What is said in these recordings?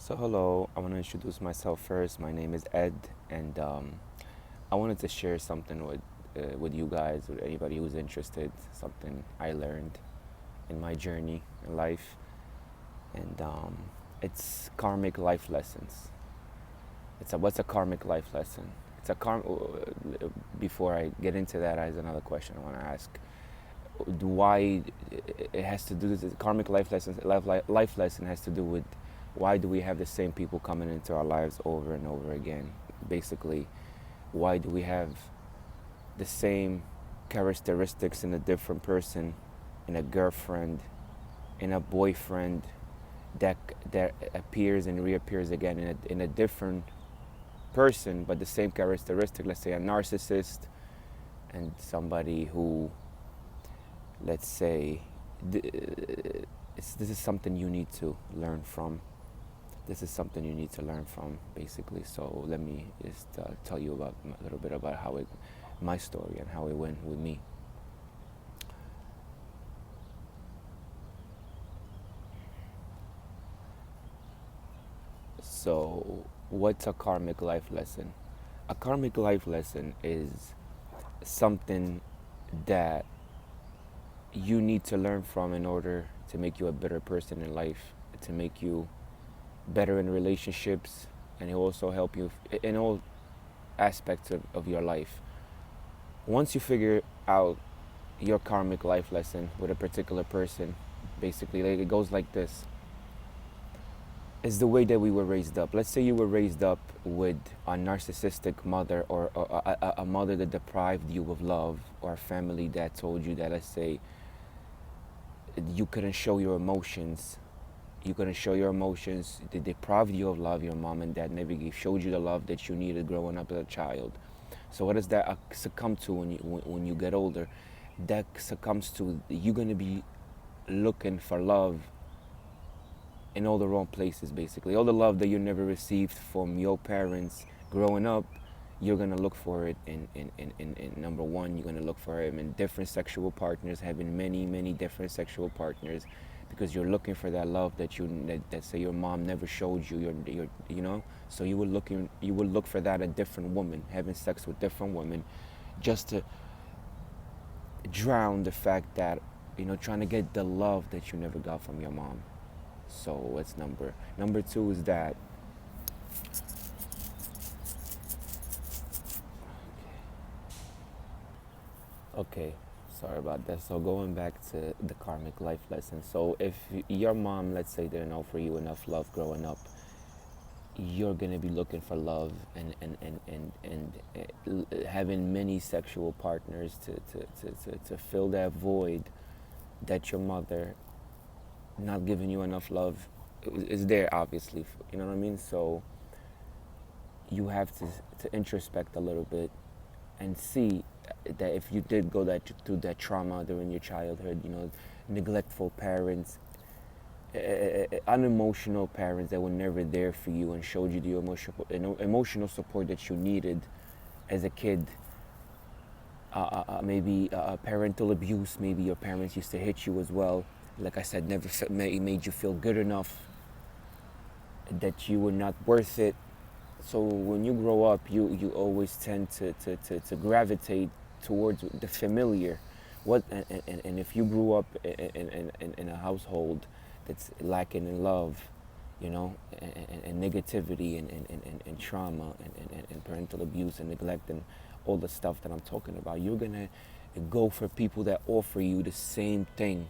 So hello, I want to introduce myself first. My name is Ed, and I wanted to share something with you guys, with anybody who's interested. Something I learned in my journey in life, and it's karmic life lessons. What's a karmic life lesson? It's a karm. Before I get into that, I have another question I want to ask. Why it has to do this karmic life lessons life lesson has to do with why do we have the same people coming into our lives over and over again. Basically, why do we have the same characteristics in a different person, in a girlfriend, in a boyfriend, that appears and reappears again in a different person, but the same characteristic. Let's say a narcissist and somebody who, let's say, this is something you need to learn from. This is something you need to learn from, basically. So let me just tell you about a little bit about my story and how it went with me. So, what's a karmic life lesson? A karmic life lesson is something that you need to learn from in order to make you a better person in life, to make you better in relationships, and it will also help you in all aspects of your life. Once you figure out your karmic life lesson with a particular person, basically, like, it goes like this. Is the way that we were raised up. Let's say you were raised up with a narcissistic mother, or a mother that deprived you of love, or a family that told you that, let's say, you couldn't show your emotions. You couldn't show your emotions. They deprived you of love. Your mom and dad never showed you the love that you needed growing up as a child. So what does that succumb to when you get older? That succumbs to you're gonna be looking for love in all the wrong places, basically. All the love that you never received from your parents growing up, you're gonna look for it in number one, you're gonna look for it in different sexual partners, having many different sexual partners, because you're looking for that love that say your mom never showed you. So you will look for that in different women, having sex with different women, just to drown the fact that trying to get the love that you never got from your mom. So what's number two is that okay, sorry about that. So going back to the karmic life lesson. So if your mom, let's say, didn't offer you enough love growing up, you're gonna be looking for love and having many sexual partners to fill that void that your mother not giving you enough love is there, obviously. You know what I mean? So you have to introspect a little bit and see that if you did go through that trauma during your childhood, neglectful parents, unemotional parents that were never there for you and showed you the emotional support that you needed as a kid. Maybe parental abuse. Maybe your parents used to hit you as well. Like I said, never made you feel good enough, that you were not worth it. So when you grow up, you always tend to gravitate towards the familiar. And if you grew up in a household that's lacking in love, and negativity and trauma and parental abuse and neglect and all the stuff that I'm talking about, you're gonna go for people that offer you the same thing.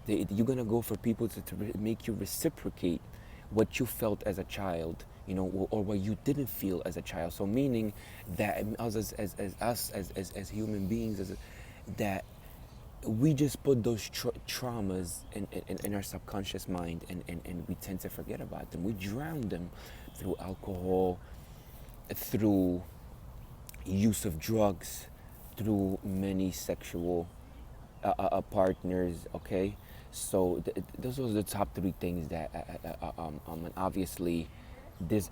You're gonna go for people to make you reciprocate what you felt as a child, or what you didn't feel as a child. So meaning that us as human beings, that we just put those traumas in our subconscious mind, and we tend to forget about them. We drown them through alcohol, through use of drugs, through many sexual partners. Okay, so those are the top three things that and obviously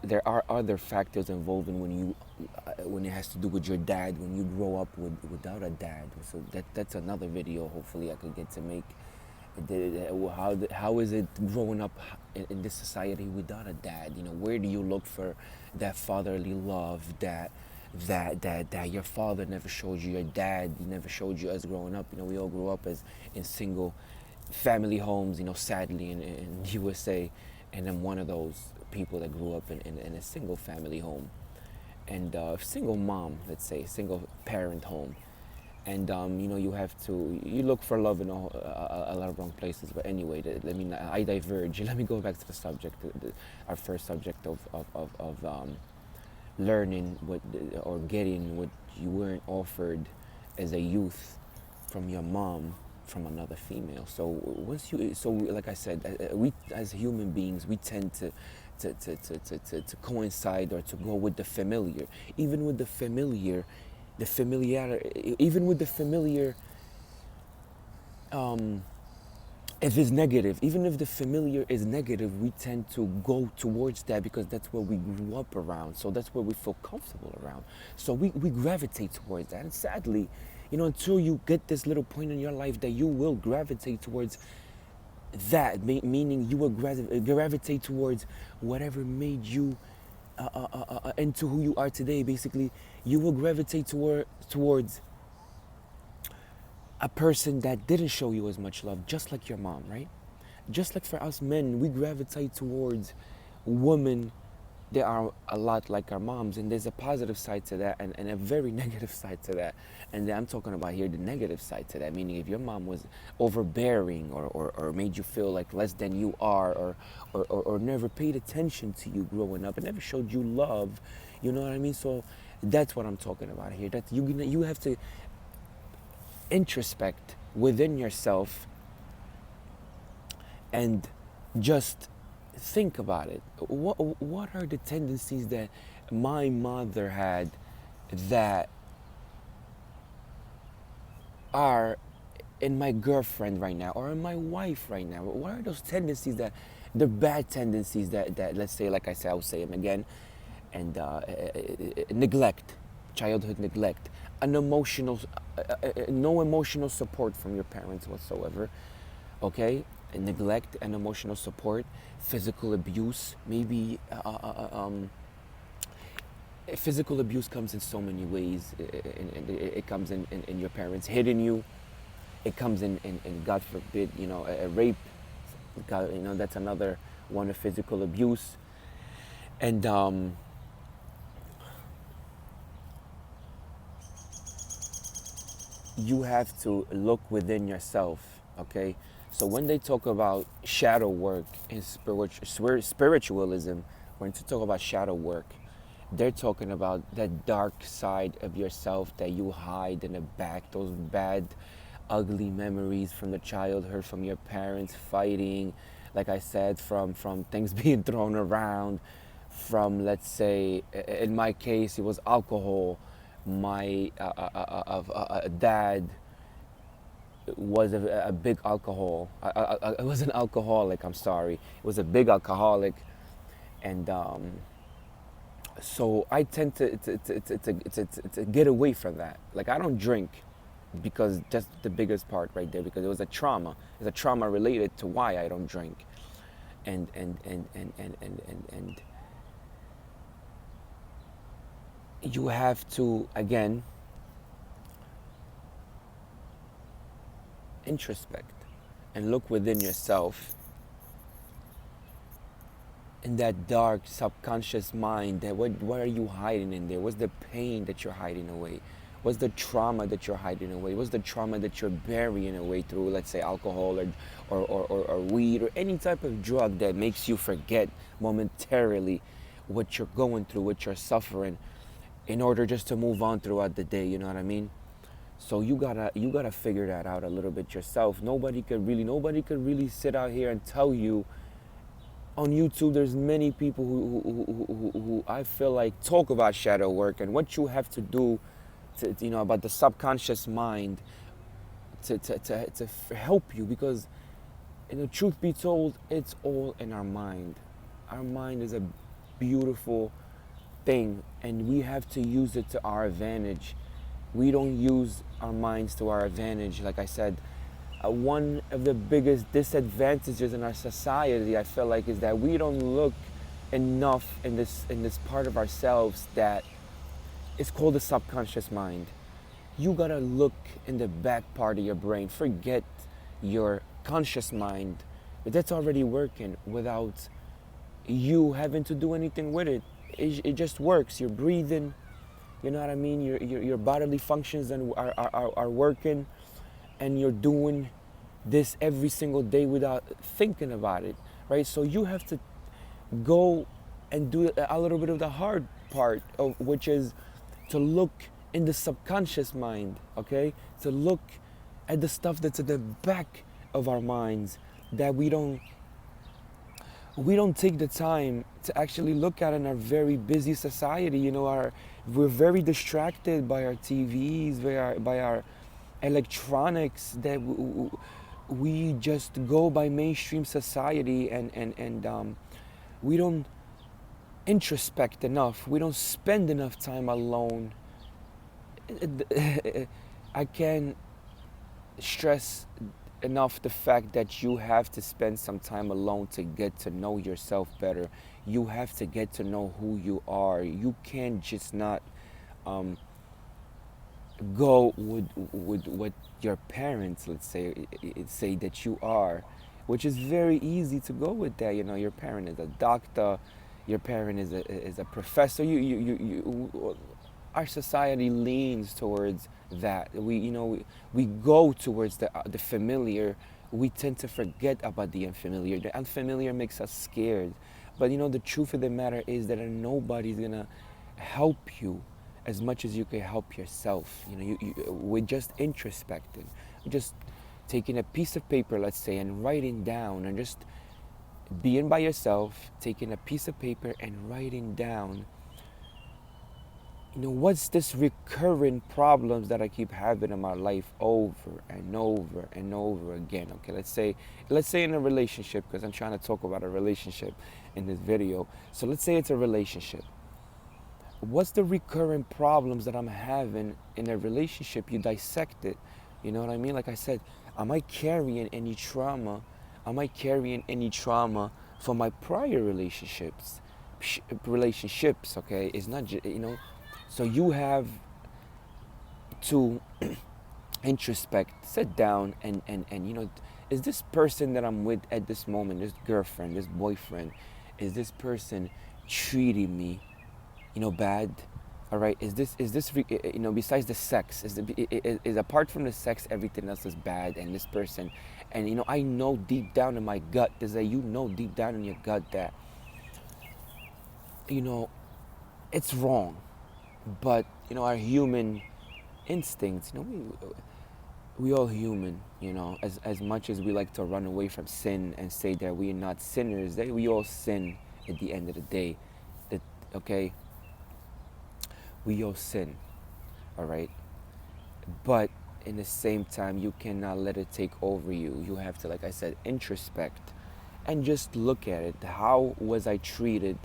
there are other factors involving when it has to do with your dad, when you grow up without a dad. So that's another video hopefully I could get to make, How is it growing up in this society without a dad? You know, where do you look for that fatherly love that your father never showed you, your dad never showed you as growing up? You know, we all grew up as in single family homes, you know, sadly in USA, and I'm one of those people that grew up in a single family home and single mom, let's say, single parent home. And you know, you look for love in a lot of wrong places. But anyway, let me I diverge. Let me go back to the subject, our first subject of learning what or getting what you weren't offered as a youth from your mom, from another female. So like I said, we as human beings, we tend to coincide or to go with the familiar, even with the familiar, the familiarity, even with the familiar. Um, if it's negative, even if the familiar is negative, we tend to go towards that because that's what we grew up around. So that's what we feel comfortable around. So we gravitate towards that. And sadly, you know, until you get this little point in your life that you will gravitate towards that, meaning you will gravitate towards whatever made you into who you are today. Basically, you will gravitate towards a person that didn't show you as much love, just like your mom, right? Just like for us men, we gravitate towards women that are a lot like our moms, and there's a positive side to that and a very negative side to that. And I'm talking about here the negative side to that, meaning if your mom was overbearing or made you feel like less than you are or never paid attention to you growing up and never showed you love, you know what I mean? So that's what I'm talking about here. That you have to introspect within yourself and just think about it. What are the tendencies that my mother had that are in my girlfriend right now or in my wife right now? What are those tendencies that the bad tendencies that let's say, like I said, I'll say them again, and neglect, childhood neglect, an emotional, no emotional support from your parents whatsoever, okay? And neglect and emotional support, physical abuse, maybe physical abuse comes in so many ways. It comes in your parents hitting you. It comes in God forbid, you know, a rape. God, you know, that's another one of physical abuse. And you have to look within yourself, okay? So when they talk about shadow work in spiritualism, when to talk about shadow work, they're talking about that dark side of yourself that you hide in the back, those bad, ugly memories from the childhood, from your parents fighting, like I said, from things being thrown around, from, let's say, in my case, it was alcohol. My dad was a big alcohol. I was an alcoholic. I'm sorry. It was a big alcoholic, and so I tend to get away from that. Like I don't drink because that's the biggest part right there. Because it was a trauma. It's a trauma related to why I don't drink, and you have to again introspect and look within yourself in that dark subconscious mind. That what are you hiding in there? What's the pain that you're hiding away? What's the trauma that you're hiding away? What's the trauma that you're burying away through, let's say, alcohol or weed or any type of drug that makes you forget momentarily what you're going through, what you're suffering, in order just to move on throughout the day, you know what I mean? So you gotta figure that out a little bit yourself. Nobody could really sit out here and tell you. On YouTube, there's many people who I feel like talk about shadow work and what you have to do to, you know, about the subconscious mind to help you, because, you know, truth be told, it's all in our mind. Our mind is a beautiful thing, and we have to use it to our advantage. We don't use our minds to our advantage. Like I said, one of the biggest disadvantages in our society, I feel like, is that we don't look enough in this part of ourselves that is called the subconscious mind. You gotta look in the back part of your brain. Forget your conscious mind, but that's already working without you having to do anything with it. It just works. You're breathing. You know what I mean? Your bodily functions are working, and you're doing this every single day without thinking about it, right? So you have to go and do a little bit of the hard part, of, which is to look in the subconscious mind, okay? To look at the stuff that's at the back of our minds that we don't take the time to actually look at in our very busy society. We're very distracted by our TVs, by our electronics, that we just go by mainstream society, and we don't introspect enough. We don't spend enough time alone. I can't stress enough the fact that you have to spend some time alone to get to know yourself better. You have to get to know who you are. You can't just not go with what your parents, let's say that you are, which is very easy to go with that. Your parent is a doctor, your parent is a professor. Our society leans towards that. We go towards the familiar. We tend to forget about the unfamiliar. The unfamiliar makes us scared. But the truth of the matter is that nobody's gonna help you as much as you can help yourself. We're just introspecting, just taking a piece of paper, let's say, and writing down, and just being by yourself, taking a piece of paper and writing down, what's this recurring problems that I keep having in my life over and over and over again. Okay, let's say in a relationship, because I'm trying to talk about a relationship in this video. So let's say it's a relationship. What's the recurring problems that I'm having in a relationship? You dissect it. You know what I mean? Like I said, am I carrying any trauma? Am I carrying any trauma from my prior relationships? Okay? It's not just, So you have to introspect, sit down, and is this person that I'm with at this moment, this girlfriend, this boyfriend, is this person treating me bad? All right, is this besides the sex, is apart from the sex, everything else is bad, and this person, and I know deep down in my gut, there's deep down in your gut that it's wrong, but our human instincts, we all human, as much as we like to run away from sin and say that we are not sinners, that we all sin at the end of the day. Okay, we all sin, all right? But in the same time, you cannot let it take over you. You have to, like I said, introspect and just look at it. How was I treated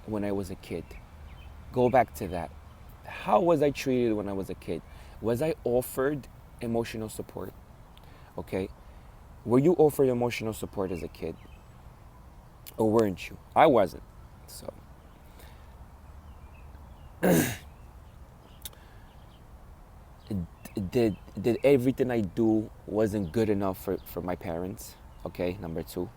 when I was a kid? Go back to that. How was I treated when I was a kid? Was I offered emotional support? Okay? Were you offered emotional support as a kid? Or weren't you? I wasn't. So did everything I do wasn't good enough for my parents? Okay, number two.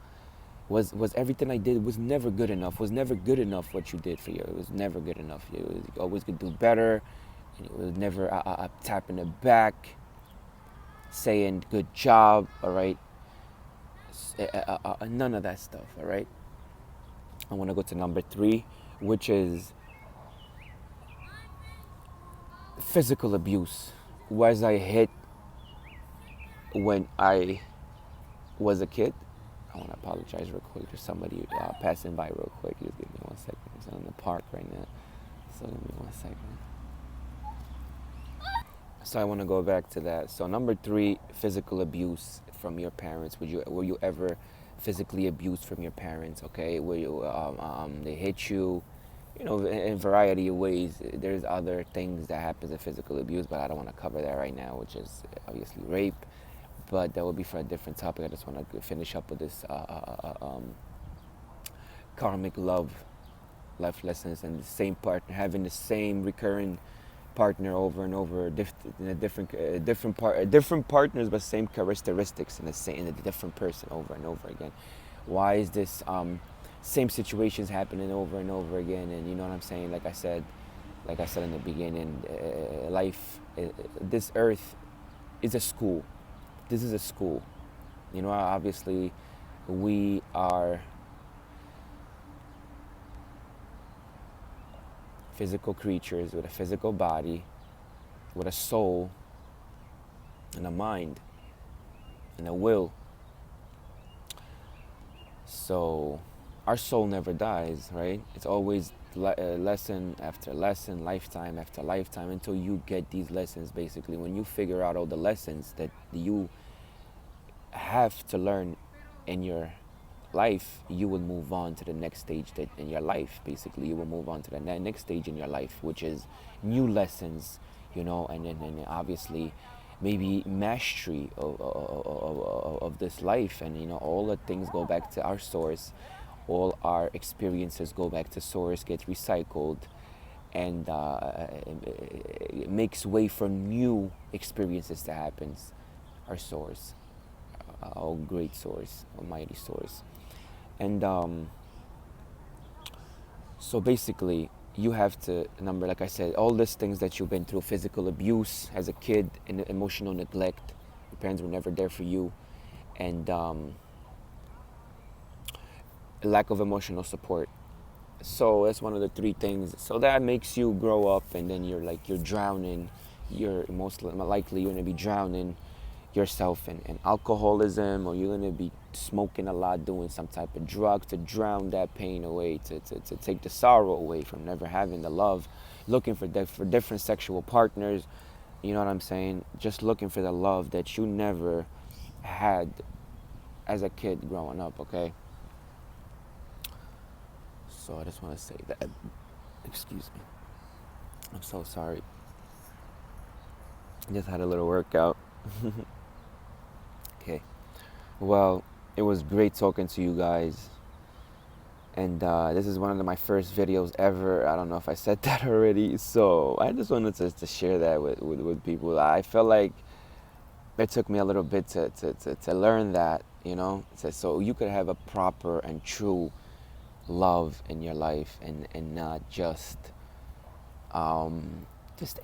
Was everything I did was never good enough? Was never good enough what you did for you? It was never good enough. You always could do better. It was never a tap in the back, saying good job. All right. None of that stuff. All right. I want to go to number three, which is physical abuse. Was I hit when I was a kid? I want to apologize real quick. There's somebody passing by real quick. Just give me 1 second. I'm in the park right now. So give me 1 second. So I want to go back to that. So number three, physical abuse from your parents. Were you ever physically abused from your parents? Okay, were you they hit you? In a variety of ways. There's other things that happens in physical abuse, but I don't want to cover that right now, which is obviously rape. but that will be for a different topic. I just want to finish up with this karmic love life lessons, and the same partner, having the same recurring partner over and over, in a different partners, but same characteristics in a different person over and over again. Why is this same situations happening over and over again? And you know what I'm saying? Like I said in the beginning, life, this earth is a school. This is a school. You know, obviously, we are physical creatures with a physical body, with a soul, and a mind, and a will. So our soul never dies, right? It's always lesson after lesson, lifetime after lifetime, until you get these lessons. Basically, when you figure out all the lessons that you have to learn in your life, you will move on to the next stage in your life. Basically, you will move on to the next stage in your life, which is new lessons, you know, and obviously maybe mastery of this life. And you know, all the things go back to our source. All our experiences go back to source, get recycled, and it makes way for new experiences to happen. Our source, our great source, almighty source. And so basically, you have to remember, like I said, all these things that you've been through: physical abuse as a kid, and emotional neglect. Your parents were never there for you, and lack of emotional support. So that's one of the three things. So that makes you grow up, and then you're drowning. You're most likely you're gonna be drowning yourself in alcoholism, or you're gonna be smoking a lot, doing some type of drug to drown that pain away, to take the sorrow away from never having the love, looking for different sexual partners. You know what I'm saying? Just looking for the love that you never had as a kid growing up. Okay. So I just want to say that. Excuse me. I'm so sorry. Just had a little workout. Okay. Well, it was great talking to you guys. And this is one of my first videos ever. I don't know if I said that already. So I just wanted to share that with people. I felt like it took me a little bit to learn that, you know. So you could have a proper and true love in your life, and not just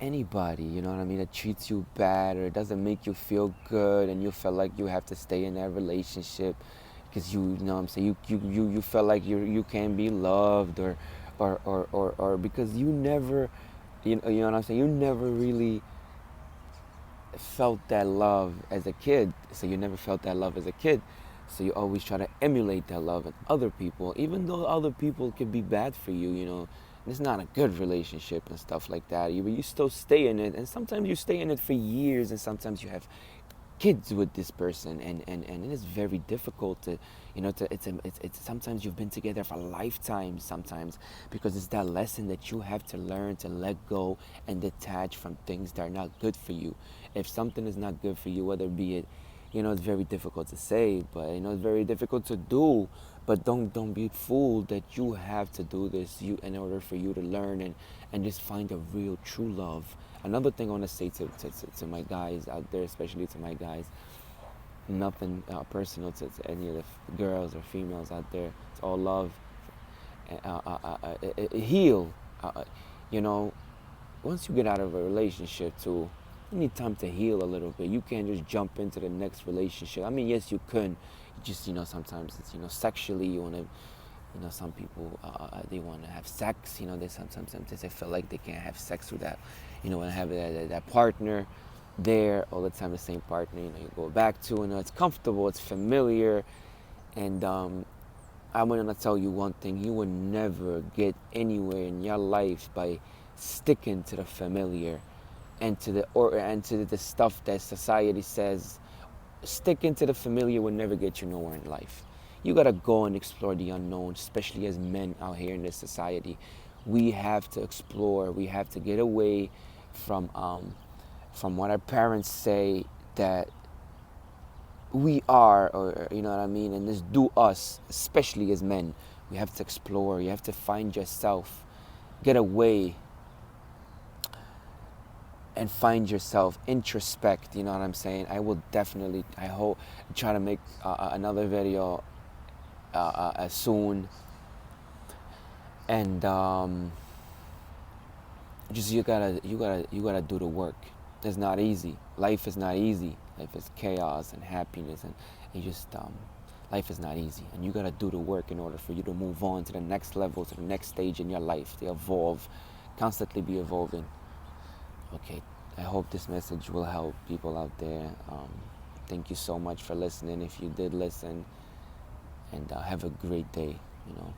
anybody, you know what I mean, that treats you bad or doesn't make you feel good, and you feel like you have to stay in that relationship because you know what I'm saying, you feel like you can't be loved, or because you never, you know what I'm saying, you never really felt that love as a kid. So you never felt that love as a kid. So you always try to emulate that love in other people, even though other people could be bad for you, you know. It's not a good relationship and stuff like that. You still stay in it, and sometimes you stay in it for years, and sometimes you have kids with this person, and it is very difficult to, you know, it's sometimes you've been together for lifetimes sometimes, because it's that lesson that you have to learn to let go and detach from things that are not good for you. If something is not good for you, whether it be it, you know, it's very difficult to say, but you know, it's very difficult to do. But don't be fooled that you have to do this in order for you to learn and just find a real true love. Another thing I want to say to my guys out there, especially to my guys, nothing personal to any of the girls or females out there. It's all love. Heal. You know, once you get out of a relationship too, you need time to heal a little bit. You can't just jump into the next relationship. I mean, yes, you can. Just, you know, sometimes it's, you know, sexually you want to, you know, some people they want to have sex. You know, they sometimes they feel like they can't have sex with that, you know, and have that partner there all the time, the same partner. You know, you go back to, you know, it's comfortable, it's familiar, and I'm gonna tell you one thing: you will never get anywhere in your life by sticking to the familiar and to the stuff that society says. Sticking to the familiar will never get you nowhere in life. You gotta go and explore the unknown, especially as men out here in this society. We have to explore. We have to get away from what our parents say, that we are, or you know what I mean, and just do us, especially as men. We have to explore. You have to find yourself, get away, and find yourself. Introspect. You know what I'm saying? I will definitely. I hope try to make another video soon, and just you gotta do the work. It's not easy. Life is not easy. Life is chaos and happiness, and you just life is not easy, and you gotta do the work in order for you to move on to the next level, to the next stage in your life, to evolve, constantly be evolving. Okay, I hope this message will help people out there. Thank you so much for listening. If you did listen, and have a great day. You know,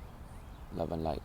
love and light.